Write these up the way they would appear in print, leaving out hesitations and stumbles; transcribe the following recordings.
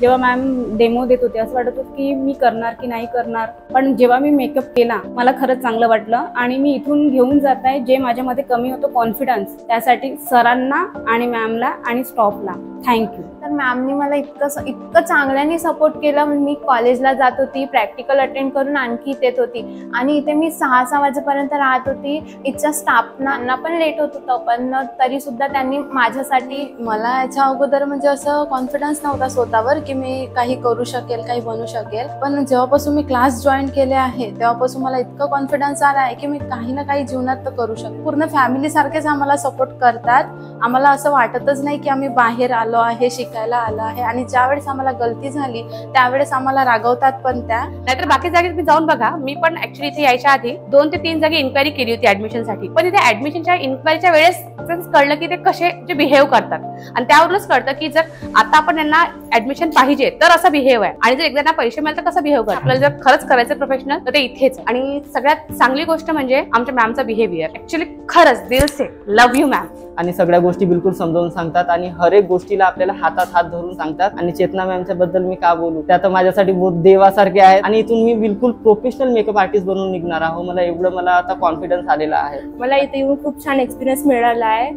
जेव्हा ma'am demo देत होते असं वाटत होतं की मी करणार की नाही करणार, पण जेव्हा मी मेकअप केला मला खरंच चांगलं वाटलं आणि मी इथून घेऊन जात आहे जे माझ्यामध्ये कमी होतो कॉन्फिडन्स, त्यासाठी सरांना आणि मॅमला आणि स्टॉफला थँक्यू. तर मॅमनी मला इतकं चांगल्याने सपोर्ट केलं. मी कॉलेजला जात होती, प्रॅक्टिकल अटेंड करून आणखी इथे येत होती आणि इथे मी 6 वाजेपर्यंत राहत होती. इथच्या स्टाफना पण लेट होत होतं, पण तरी सुद्धा त्यांनी माझ्यासाठी, मला याच्या अगोदर म्हणजे असं कॉन्फिडन्स नव्हता स्वतःवर की मी काही करू शकेल, काही बनू शकेल. पण जेव्हापासून मी क्लास जॉईन केले आहे तेव्हापासून मला इतकं कॉन्फिडन्स आला आहे की मी काही ना काही जीवनात तर करू शकते. पूर्ण फॅमिली सारखेच आम्हाला सपोर्ट करतात. आम्हाला असं वाटतच नाही की आम्ही बाहेर आलो आहे, शिकायला आलो आहे. आणि ज्यावेळेस आम्हाला गलती झाली त्यावेळेस आम्हाला रागवतात पण त्या. नाहीतर बाकी जागेत तुम्ही जाऊन बघा. मी पण ऍक्च्युली इथे यायच्या आधी 2 ते 3 जागी इन्क्वायरी केली होती ऍडमिशनसाठी, पण इथे ऍडमिशनच्या इन्क्वायरीच्या वेळेस कळलं की ते कसे जे बिहेव करतात आणि त्यावरूनच कळतं की जर आता आपण यांना ऍडमिशन पाहिजे तर असं बिहेव आहे आणि जर एकदा पैसे मिळाले तर कसं बिहेव करतात. आपल्याला जर खरंच करायचं प्रोफेशनल तर ते इथेच. आणि सगळ्यात चांगली गोष्ट म्हणजे आमच्या मॅमचा बिहेवियर. ऍक्च्युली खरंच दिल से लव्ह यू मॅम. आणि सगळ्या गोष्टी बिलकुल समजावून सांगतात आणि हर एक गोष्टीला आपल्याला हातात हात धरून सांगतात. आणि चेतना मॅमच्या बद्दल मी का बोलू, त्या तर माझ्यासाठी बहुत देवासारखे आहेत आणि इथून मी बिलकुल प्रोफेशनल मेकअप आर्टिस्ट बनून निघणार आहो. मला आता कॉन्फिडन्स आलेला आहे. मला इथे येऊन खूप छान एक्सपिरियन्स मिळाला आहे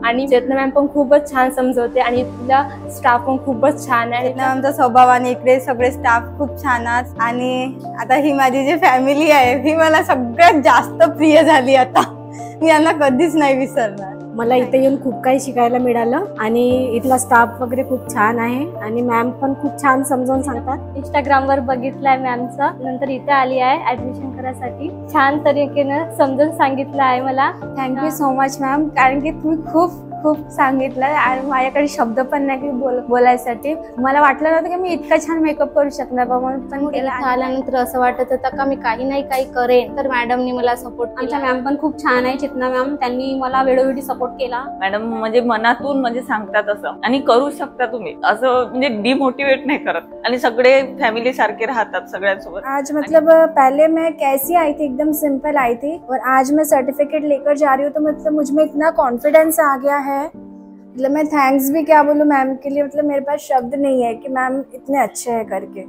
आणि चेतना मॅम पण खूपच छान समजवते आणि इथला स्टाफ पण खूपच छान आहे. चेतना मॅमचा स्वभाव आणि इकडे सगळे स्टाफ खूप छान आहेत आणि आता ही माझी जी फॅमिली आहे ही मला सगळ्यात जास्त प्रिय झाली. आता मी यांना कधीच नाही विसरणार. मला इथे येऊन खूप काही शिकायला मिळालं आणि इथला स्टाफ वगैरे खूप छान आहे आणि मॅम पण खूप छान समजावून सांगतात. इंस्टाग्रामवर बघितलाय मॅमचा, नंतर इथे आली आहे ऍडमिशन करायसाठी. छान तरीकेनं समजून सांगितलं आहे मला. थँक्यू सो मच मॅम, कारण की तुम्ही खूप सांगितलं आणि माझ्याकडे शब्द पण नाही की बोलायसाठी. मला वाटलं नव्हतं की मी इतका छान मेकअप करू शकणार पण केला. आल्यानंतर असं वाटत होतं का मी काही नाही काही करेन, तर मॅडमनी मला सपोर्ट केला. आमच्या मॅम पण खूप छान आहे, चेतना मॅम. त्यांनी मला वेळोवेळी सपोर्ट केला. मॅडम म्हणजे मनातून म्हणजे सांगतात असं आणि करू शकता तुम्ही, असं म्हणजे डिमोटिवेट नहीं करत आणि सगळे फैमिली सारखे राहतात सगळ्यांसोबत. आज मतलब पहले मैं कैसी आई थी, एकदम सिंपल आई थी और आज मैं सर्टिफिकेट लेकर जा रही हूँ तो मतलब मुझ में इतना कॉन्फिडेंस आ गया है. मतलब मैं थैंक्स भी क्या बोलूँ मैम के लिए, मतलब मेरे पास शब्द नहीं है कि मैम इतने अच्छे हैं करके.